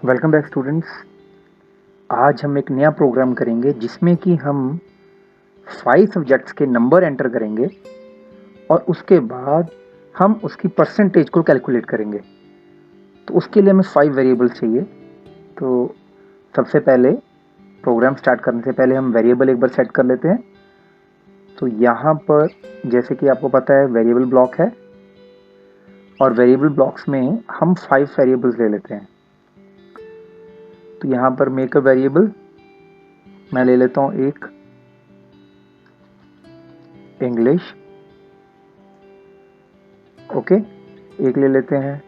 Welcome back students. आज हम एक नया प्रोग्राम करेंगे जिसमें कि हम 5 सब्जेक्ट्स के नंबर एंटर करेंगे और उसके बाद हम उसकी परसेंटेज को कैलकुलेट करेंगे। तो उसके लिए हमें 5 वेरिएबल्स चाहिए। तो सबसे पहले प्रोग्राम स्टार्ट करने से पहले हम वेरिएबल एक बार सेट कर लेते हैं। तो यहाँ पर जैसे कि आपको पता है वेरिएबल ब्लॉक है और वेरिएबल ब्लॉक्स में हम 5 वेरिएबल्स ले लेते हैं। तो यहाँ पर मेक अ वेरिएबल मैं ले लेता हूँ एक इंग्लिश, ओके। एक ले लेते हैं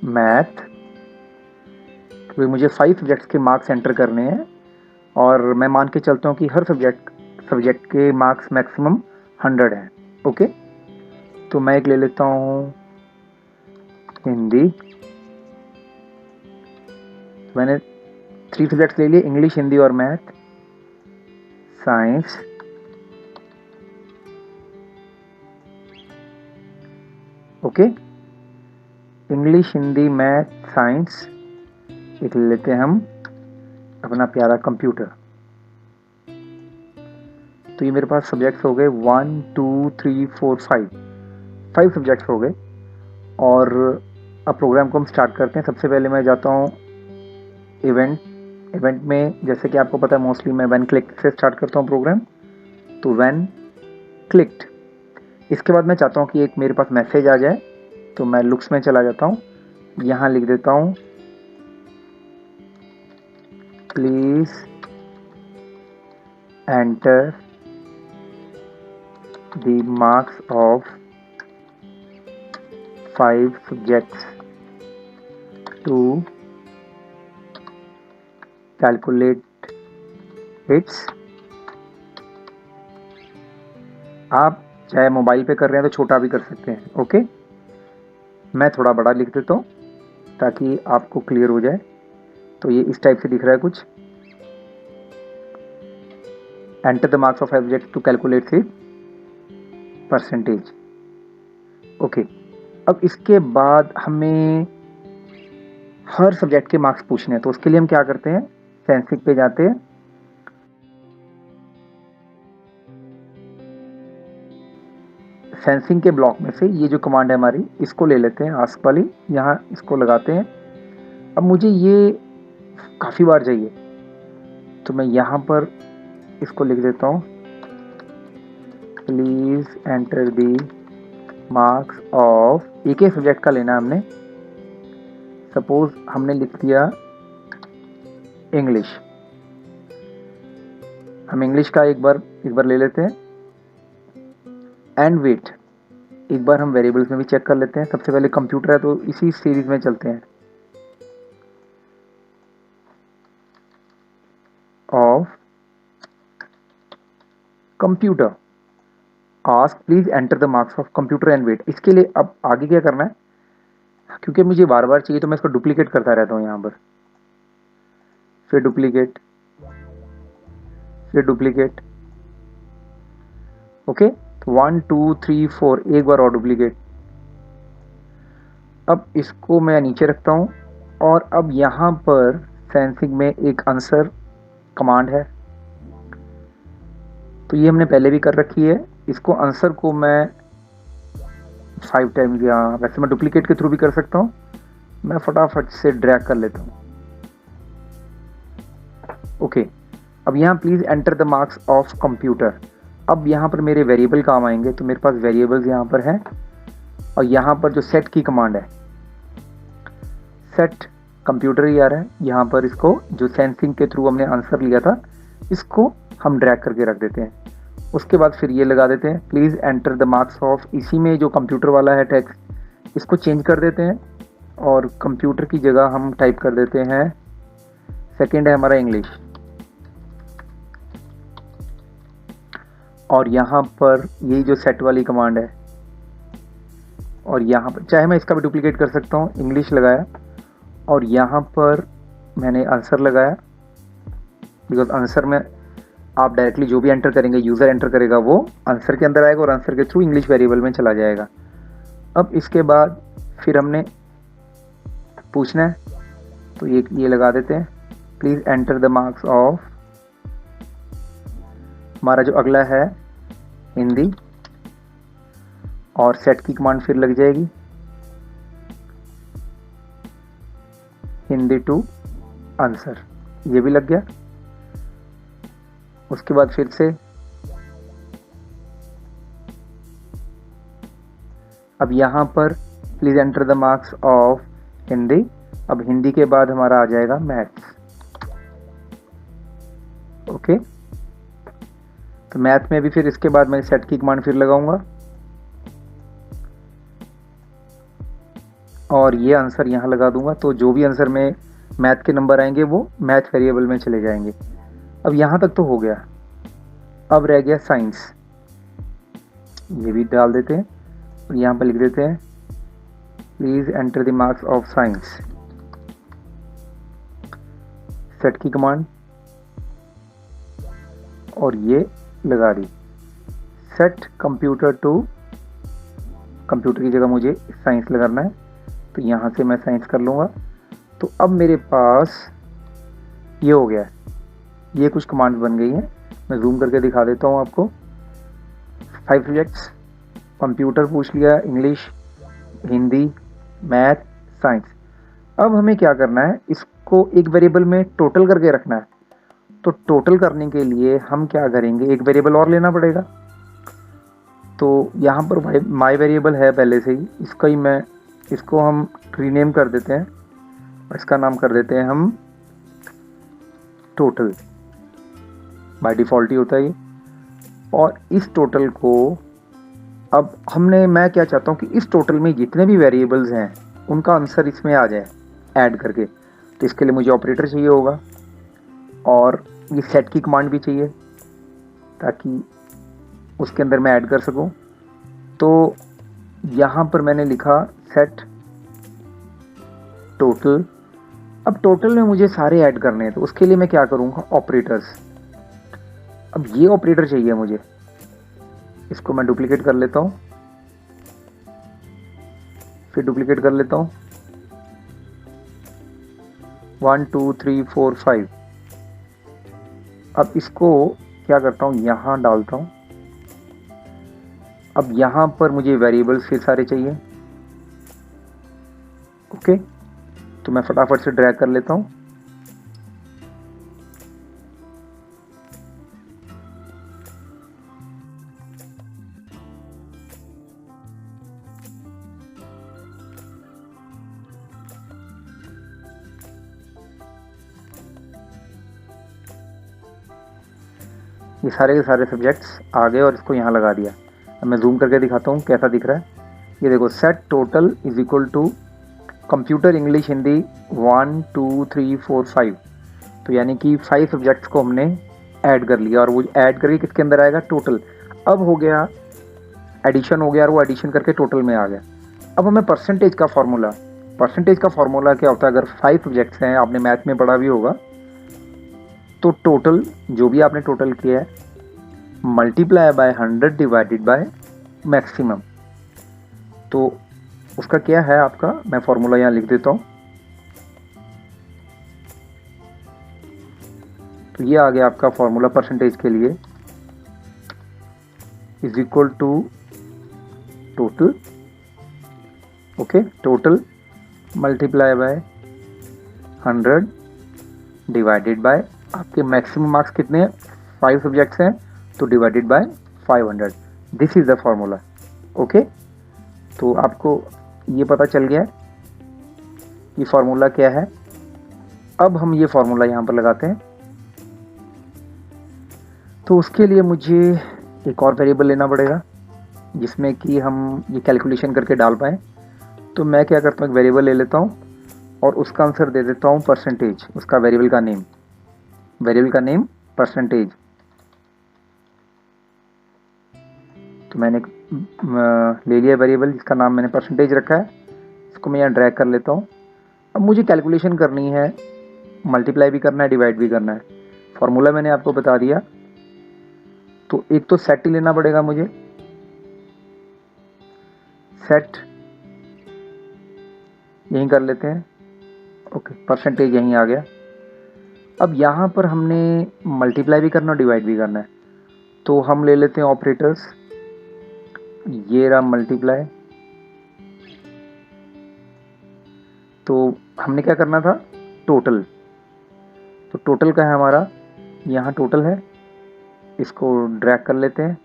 मैथ, क्योंकि मुझे 5 सब्जेक्ट्स के मार्क्स एंटर करने हैं और मैं मान के चलता हूँ कि हर सब्जेक्ट के मार्क्स मैक्सिमम 100 हैं, ओके। तो मैं एक ले लेता हूँ हिंदी। मैंने 3 सब्जेक्ट्स ले लिए, इंग्लिश, हिंदी और math. Science, okay. English, Hindi, math, science. एक ले लेते हैं हम अपना प्यारा कंप्यूटर। तो ये मेरे पास सब्जेक्ट्स हो गए 1 2 3 4 5 सब्जेक्ट्स हो गए। और अब प्रोग्राम को हम स्टार्ट करते हैं। सबसे पहले मैं जाता हूँ इवेंट में, जैसे कि आपको पता है मोस्टली मैं व्हेन क्लिक से स्टार्ट करता हूँ प्रोग्राम। तो व्हेन क्लिक्ड, इसके बाद मैं चाहता हूँ कि एक मेरे पास मैसेज आ जाए। तो मैं लुक्स में चला जाता हूँ, यहाँ लिख देता हूँ please enter the marks of 5 subjects to calculate its. आप चाहे मोबाइल पे कर रहे हैं तो छोटा भी कर सकते हैं, ओके। मैं थोड़ा बड़ा लिख देता हूँ ताकि आपको क्लियर हो जाए। तो ये इस टाइप से दिख रहा है कुछ। Enter the marks of subject to calculate the percentage, okay. अब इसके बाद हमें हर सब्जेक्ट के मार्क्स पूछने हैं। तो उसके लिए हम क्या करते हैं, सेंसिंग पे जाते हैं। सेंसिंग के ब्लॉक में से ये जो कमांड है हमारी, इसको ले लेते हैं, आस्क वाली। यहाँ इसको लगाते हैं। अब मुझे ये काफ़ी बार चाहिए तो मैं यहाँ पर इसको लिख देता हूँ please enter the marks of, एक ही सब्जेक्ट का लेना है हमने। सपोज हमने लिख दिया इंग्लिश। हम इंग्लिश का एक बार ले लेते हैं। एंड वेट, एक बार हम वेरिएबल्स में भी चेक कर लेते हैं। सबसे पहले कंप्यूटर है तो इसी सीरीज में चलते हैं। Of computer, ask please enter the marks of computer and wait. इसके लिए अब आगे क्या करना है, क्योंकि मुझे बार बार चाहिए तो मैं इसको डुप्लीकेट करता रहता हूँ। यहाँ पर फिर डुप्लीकेट, फिर डुप्लीकेट, ओके। 1 2 3 4, एक बार और डुप्लीकेट। अब इसको मैं नीचे रखता हूँ और अब यहाँ पर सेंसिंग में एक आंसर कमांड है। तो ये हमने पहले भी कर रखी है। इसको आंसर को मैं 5 टाइम्स, या वैसे मैं डुप्लीकेट के थ्रू भी कर सकता हूँ। मैं फटाफट से ड्रैग कर लेता हूँ, ओके। अब यहाँ please enter the marks of computer. अब यहाँ पर मेरे वेरिएबल काम आएंगे। तो मेरे पास वेरिएबल्स यहाँ पर हैं और यहाँ पर जो सेट की कमांड है, सेट कंप्यूटर ही आ रहा है। यहाँ पर इसको जो सेंसिंग के थ्रू हमने आंसर लिया था, इसको हम ड्रैग करके रख देते हैं। उसके बाद फिर ये लगा देते हैं please enter the marks of, इसी में जो कंप्यूटर वाला है टेक्स्ट, इसको चेंज कर देते हैं और कंप्यूटर की जगह हम टाइप कर देते हैं, सेकंड है हमारा इंग्लिश। और यहाँ पर यही जो सेट वाली कमांड है, और यहाँ पर चाहे मैं इसका भी डुप्लीकेट कर सकता हूँ, इंग्लिश लगाया और यहाँ पर मैंने आंसर लगाया। बिकॉज आंसर में आप डायरेक्टली जो भी एंटर करेंगे, यूज़र एंटर करेगा, वो आंसर के अंदर आएगा और आंसर के थ्रू इंग्लिश वेरिएबल में चला जाएगा। अब इसके बाद फिर हमने पूछना है तो ये लगा देते हैं, please enter the marks of, हमारा जो अगला है हिंदी, और सेट की कमांड फिर लग जाएगी, हिंदी टू आंसर, ये भी लग गया। उसके बाद फिर से अब यहाँ पर please enter the marks of Hindi, अब हिंदी के बाद हमारा आ जाएगा मैथ्स। ओके, तो मैथ में भी फिर इसके बाद मैं सेट की कमांड फिर लगाऊंगा और ये आंसर यहाँ लगा दूंगा। तो जो भी आंसर में मैथ के नंबर आएंगे वो मैथ वेरिएबल में चले जाएंगे। अब यहाँ तक तो हो गया, अब रह गया साइंस, ये भी डाल देते हैं और यहाँ पर लिख देते हैं please enter the marks of science, set की कमांड और ये लगा दी, सेट कंप्यूटर टू, कंप्यूटर की जगह मुझे साइंस लगाना है तो यहाँ से मैं साइंस कर लूँगा। तो अब मेरे पास ये हो गया, ये कुछ कमांड बन गई हैं, मैं जूम करके दिखा देता हूँ आपको। 5 सब्जेक्ट्स, कंप्यूटर पूछ लिया, इंग्लिश, हिंदी, मैथ, साइंस। अब हमें क्या करना है, इसको एक वेरिएबल में टोटल करके रखना है। तो टोटल करने के लिए हम क्या करेंगे, एक वेरिएबल और लेना पड़ेगा। तो यहाँ पर माई वेरिएबल है पहले से ही, इसको हम रीनेम कर देते हैं और इसका नाम कर देते हैं हम टोटल, बाय डिफ़ॉल्ट ही होता है ये। और इस टोटल को अब मैं क्या चाहता हूँ कि इस टोटल में जितने भी वेरिएबल्स हैं उनका आंसर इसमें आ जाए ऐड करके। तो इसके लिए मुझे ऑपरेटर चाहिए होगा और ये सेट की कमांड भी चाहिए ताकि उसके अंदर मैं ऐड कर सकूं। तो यहाँ पर मैंने लिखा सेट टोटल। अब टोटल में मुझे सारे ऐड करने हैं तो उसके लिए मैं क्या करूँगा, ऑपरेटर्स। अब ये ऑपरेटर चाहिए मुझे, इसको मैं डुप्लीकेट कर लेता हूँ, फिर डुप्लीकेट कर लेता हूँ, 1 2 3 4 5। अब इसको क्या करता हूँ, यहाँ डालता हूँ। अब यहाँ पर मुझे वेरिएबल्स फिर सारे चाहिए। ओके, तो मैं फटाफट से ड्रैग कर लेता हूँ। ये सारे के सारे सब्जेक्ट्स आ गए और इसको यहाँ लगा दिया। अब मैं जूम करके दिखाता हूँ कैसा दिख रहा है। ये देखो, set total is equal to computer, English, Hindi 1 2 3 4 5। तो यानी कि 5 सब्जेक्ट्स को हमने ऐड कर लिया और वो ऐड करके किसके अंदर आएगा, टोटल। अब हो गया एडिशन हो गया और वो एडिशन करके टोटल में आ गया। अब हमें परसेंटेज का फार्मूला क्या होता है, अगर 5 सब्जेक्ट्स हैं, आपने मैथ में पढ़ा भी होगा, तो टोटल जो भी आपने टोटल किया है multiply by 100 divided by maximum. तो उसका क्या है आपका, मैं फॉर्मूला यहाँ लिख देता हूँ। तो ये आ गया आपका फॉर्मूला परसेंटेज के लिए, is equal to total. Okay, total multiply by 100 divided by, आपके मैक्सिमम मार्क्स कितने हैं, 5 सब्जेक्ट्स हैं, तो divided by 500। This is the formula. Okay, तो आपको ये पता चल गया कि फार्मूला क्या है। अब हम ये फार्मूला यहाँ पर लगाते हैं। तो उसके लिए मुझे एक और वेरिएबल लेना पड़ेगा जिसमें कि हम ये कैलकुलेशन करके डाल पाएँ। तो मैं क्या करता हूँ, एक वेरिएबल ले लेता हूँ और उसका आंसर दे देता हूँ परसेंटेज, उसका वेरिएबल का नेम परसेंटेज। तो मैंने ले लिया वेरिएबल जिसका नाम मैंने परसेंटेज रखा है, इसको मैं यहाँ ड्रैग कर लेता हूँ। अब मुझे कैलकुलेशन करनी है, मल्टीप्लाई भी करना है, डिवाइड भी करना है। फॉर्मूला मैंने आपको बता दिया। तो एक तो सेट ही लेना पड़ेगा मुझे, सेट यहीं कर लेते हैं, ओके, परसेंटेज यहीं आ गया। अब यहाँ पर हमने मल्टीप्लाई भी करना और डिवाइड भी करना है, तो हम ले लेते हैं ऑपरेटर्स। ये रहा मल्टीप्लाई, तो हमने क्या करना था, टोटल। तो टोटल का है हमारा, यहाँ टोटल है, इसको ड्रैग कर लेते हैं।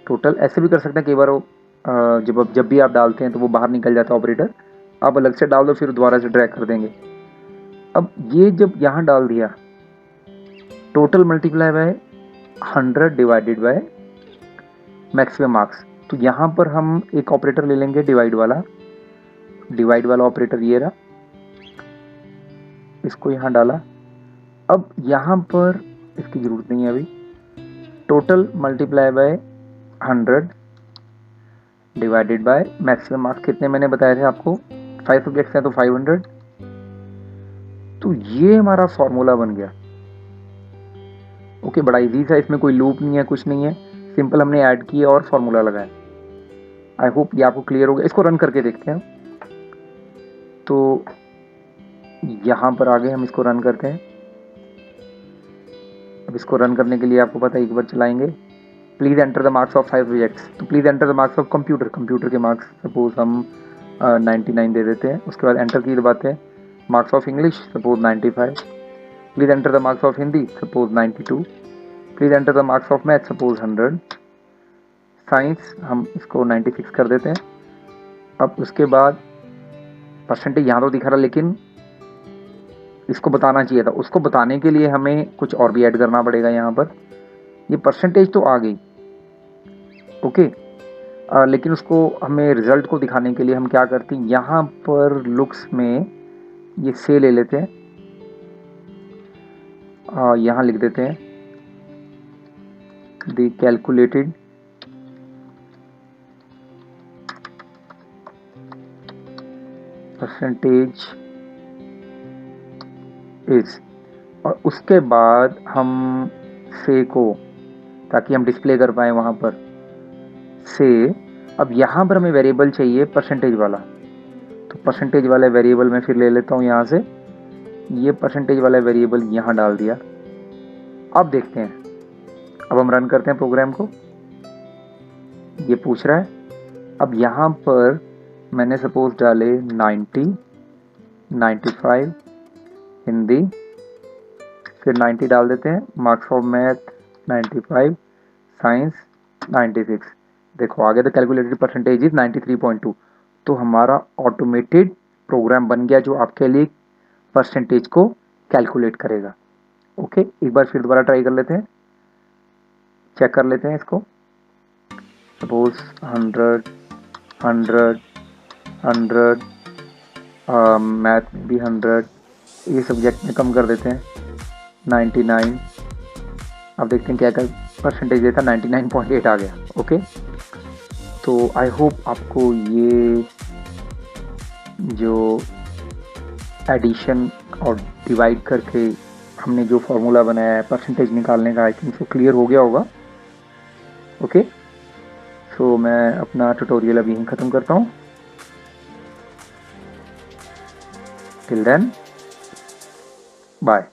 टोटल ऐसे भी कर सकते हैं, कई बार जब भी आप डालते हैं तो वो बाहर निकल जाता है ऑपरेटर, आप अलग से डाल दो फिर दोबारा से ड्रैग कर देंगे। अब ये जब यहाँ डाल दिया, total multiply by 100 divided by maximum marks, तो यहाँ पर हम एक ऑपरेटर ले लेंगे डिवाइड वाला ऑपरेटर ये रहा, इसको यहाँ डाला। अब यहाँ पर इसकी ज़रूरत नहीं है अभी। Total multiply by 100 divided by maximum marks, कितने मैंने बताए थे आपको, 5 सब्जेक्ट्स हैं तो 500। तो ये हमारा फॉर्मूला बन गया। ओके, बड़ा इजी था, इसमें कोई लूप नहीं है, कुछ नहीं है, सिंपल हमने ऐड किया और फॉर्मूला लगाया। आई होप ये आपको क्लियर हो गया। इसको रन करके देखते हैं। तो यहाँ पर आगे हम इसको रन करते हैं। अब इसको रन करने के लिए आपको पता है, एक बार चलाएंगे, please enter the marks of 5 subjects, तो please enter the marks of computer के मार्क्स सपोज हम 99 दे देते हैं। उसके बाद एंटर की दबाते हैं। Marks of English suppose 95, please enter the marks of Hindi suppose 92, please enter the marks of math suppose 100, science हम इसको 96 कर देते हैं। अब उसके बाद परसेंटेज यहाँ तो दिखा रहा, लेकिन इसको बताना चाहिए था, उसको बताने के लिए हमें कुछ और भी ऐड करना पड़ेगा। यहाँ पर ये परसेंटेज तो आ गई, ओके, लेकिन उसको हमें रिजल्ट को दिखाने के लिए हम क्या करते हैं, यहाँ पर लुक्स में ये से ले लेते हैं, यहाँ लिख देते हैं द कैलकुलेटेड परसेंटेज इज, और उसके बाद हम से को, ताकि हम डिस्प्ले कर पाए वहाँ पर से। अब यहाँ पर हमें वेरिएबल चाहिए परसेंटेज वाला, तो परसेंटेज वाले वेरिएबल मैं फिर ले लेता हूँ यहाँ से, ये परसेंटेज वाला वेरिएबल यहाँ डाल दिया। अब देखते हैं, अब हम रन करते हैं प्रोग्राम को, ये पूछ रहा है। अब यहाँ पर मैंने सपोज डाले 90, 95 हिंदी, फिर 90 डाल देते हैं, मार्क्स ऑफ मैथ 95, साइंस 96, देखो आ गया, तो कैलकुलेटेड परसेंटेज इज 93.2। तो हमारा ऑटोमेटेड प्रोग्राम बन गया जो आपके लिए परसेंटेज को कैलकुलेट करेगा। ओके, एक बार फिर दोबारा ट्राई कर लेते हैं, चेक कर लेते हैं इसको। सपोज 100, 100, मैथ में भी 100, ये सब्जेक्ट में कम कर देते हैं 99। अब देखते हैं क्या परसेंटेज देता, 99.8 आ गया। ओके, तो आई होप आपको ये जो एडिशन और डिवाइड करके हमने जो फॉर्मूला बनाया है परसेंटेज निकालने का, आई थिंक सो क्लियर हो गया होगा। ओके, सो मैं अपना ट्यूटोरियल अभी यहीं ख़त्म करता हूँ। Till then, bye.